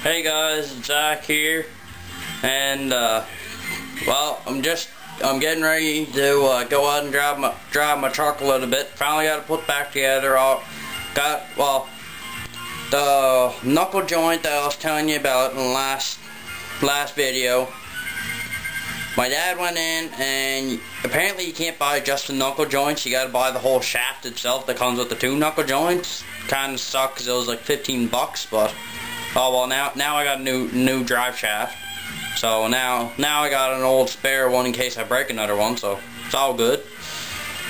Hey guys, it's Zach here, and well, I'm getting ready to go out and drive my truck a little bit. Finally got it put back together. The knuckle joint that I was telling you about in the last video. My dad went in, and apparently you can't buy just the knuckle joints. You gotta buy the whole shaft itself that comes with the two knuckle joints. Kinda sucked because it was like 15 bucks, but oh well, now I got a new drive shaft. So now I got an old spare one in case I break another one, so it's all good.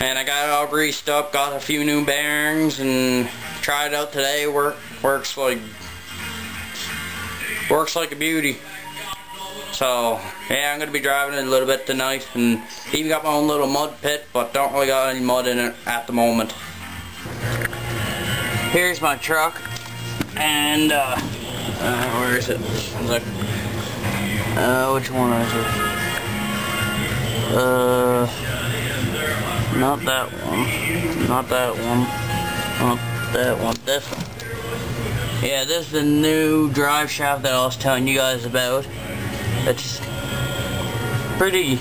And I got it all greased up, got a few new bearings, and tried it out today. Works like a beauty. So yeah, I'm gonna be driving it a little bit tonight, and even got my own little mud pit, but don't really got any mud in it at the moment. Here's my truck, and where is it? Which one is it? Not that one. Not that one. Not that one. This one. Yeah, this is the new drive shaft that I was telling you guys about. It's pretty,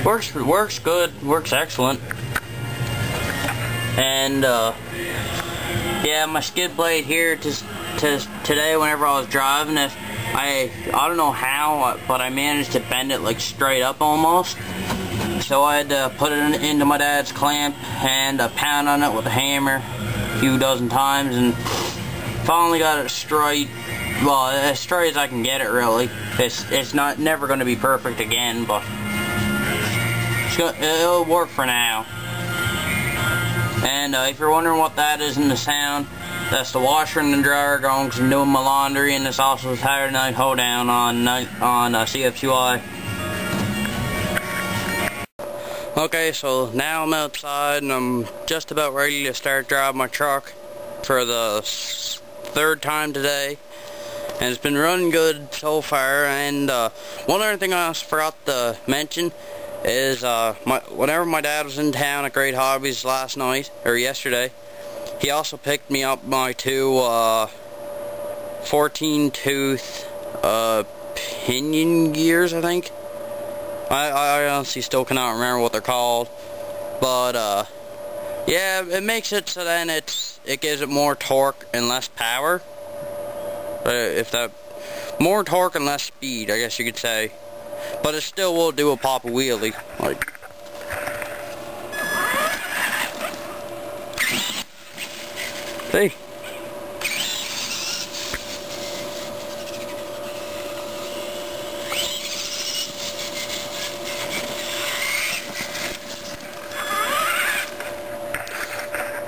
works good, works excellent. And yeah, my skid blade here today, whenever I was driving it, I don't know how, but I managed to bend it like straight up almost. So I had to put it into my dad's clamp and pound on it with a hammer a few dozen times, and finally got it straight. Well, as straight as I can get it, really. It's never going to be perfect again, but it'll work for now. And if you're wondering what that is in the sound, that's the washer and the dryer going because I'm doing my laundry, and it's also the Saturday night hoedown on CFQI. Okay, so now I'm outside and I'm just about ready to start driving my truck for the third time today. And it's been running good so far. And one other thing I also forgot to mention is whenever my dad was in town at Great Hobbies last night, or yesterday, he also picked me up my two 14-tooth pinion gears, I think. I honestly still cannot remember what they're called, but yeah, it makes it so then it gives it more torque and less power. More torque and less speed, I guess you could say. But it still will do a pop a wheelie. Like, see?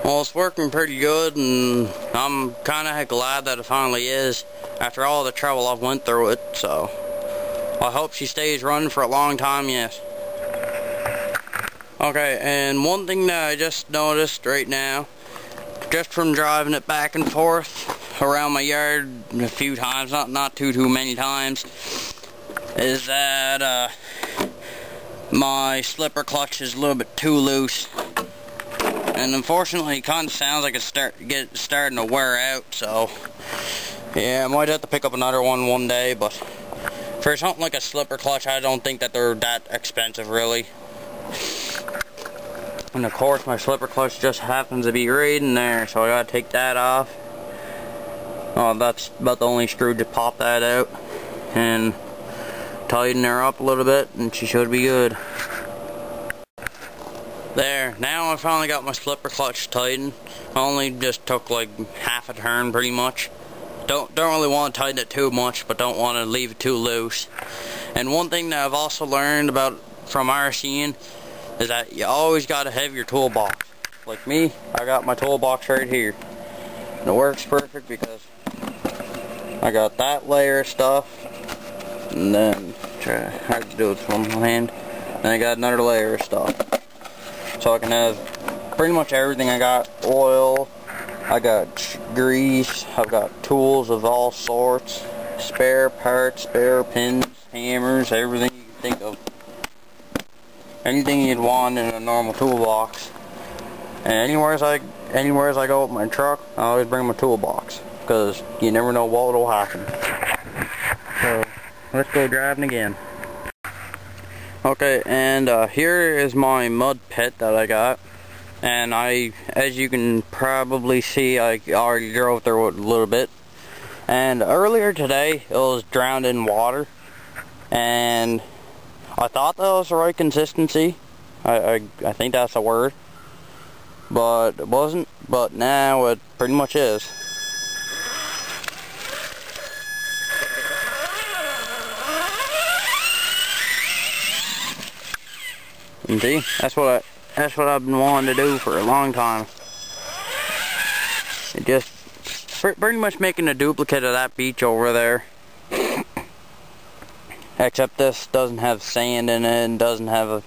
Well, it's working pretty good, and I'm kind of glad that it finally is, after all the trouble I've went through it. So I hope she stays running for a long time yet. Okay, and one thing that I just noticed right now, just from driving it back and forth around my yard a few times, not too many times, is that my slipper clutch is a little bit too loose. And unfortunately, it kind of sounds like it's starting to wear out, so yeah, I might have to pick up another one day, but for something like a slipper clutch, I don't think that they're that expensive, really. And of course, my slipper clutch just happens to be right in there, so I gotta take that off. Oh, that's about the only screw to pop that out, and tighten her up a little bit, and she should be good. There, now I finally got my slipper clutch tightened. I only just took like half a turn pretty much. Don't really want to tighten it too much, but don't want to leave it too loose. And one thing that I've also learned from RCing is that you always got to have your toolbox. Like me, I got my toolbox right here. And it works perfect because I got that layer of stuff, and then I have to do it with one hand. And I got another layer of stuff. So I can have pretty much everything. I got oil, I got grease, I've got tools of all sorts, spare parts, spare pins, hammers, everything you can think of. Anything you'd want in a normal toolbox. And anywhere as I go with my truck, I always bring my toolbox, because you never know what will happen. let's go driving again. Okay, and here is my mud pit that I got. And as you can probably see, I already drove through it a little bit. And earlier today, it was drowned in water. And I thought that was the right consistency. I think that's the word. But it wasn't. But now it pretty much is. And see, that's what I've been wanting to do for a long time. It just pretty much making a duplicate of that beach over there. Except this doesn't have sand in it and doesn't have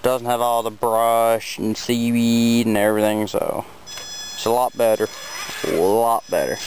all the brush and seaweed and everything, so it's a lot better. A lot better.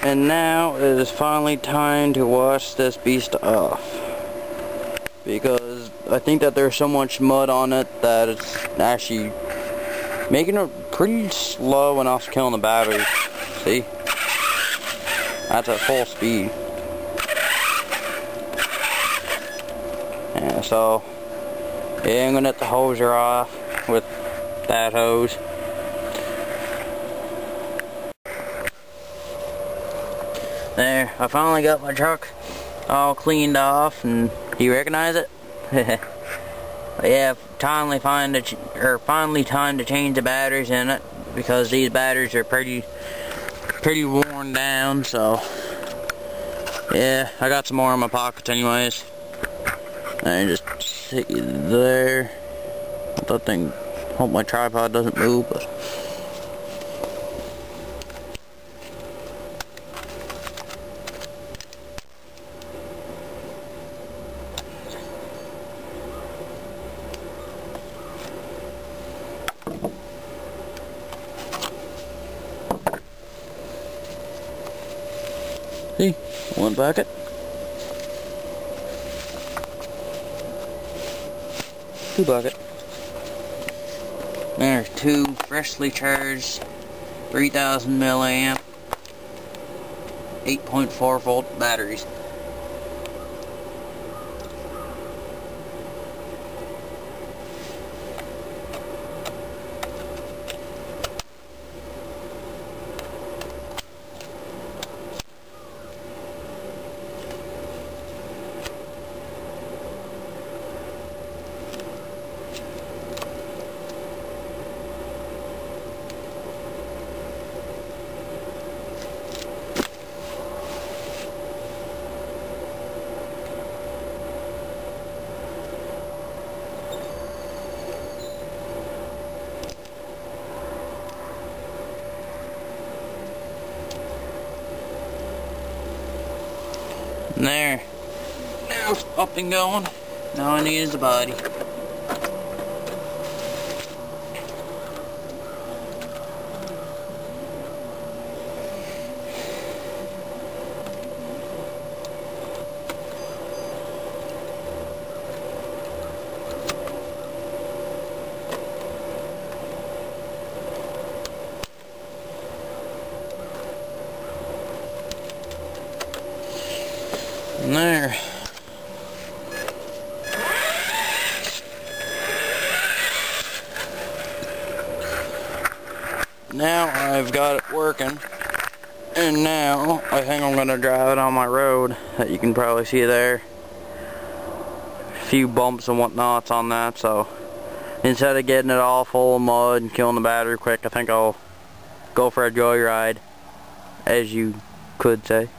And now it is finally time to wash this beast off, because I think that there's so much mud on it that it's actually making it pretty slow and also killing the battery. See? That's at full speed. Yeah, so yeah, I'm gonna let the hoser off with that hose. There, I finally got my truck all cleaned off, and do you recognize it? Yeah, finally time to change the batteries in it, because these batteries are pretty worn down. So yeah, I got some more in my pockets anyways. And just stick it there. That thing, hope my tripod doesn't move, but see, one bucket. Two bucket. There's two freshly charged 3000 milliamp 8.4 volt batteries. And there, now it's up and going. Now I need is the body. And there. Now I've got it working, and now I think I'm going to drive it on my road that you can probably see there. A few bumps and whatnots on that, so instead of getting it all full of mud and killing the battery quick, I think I'll go for a joyride, as you could say.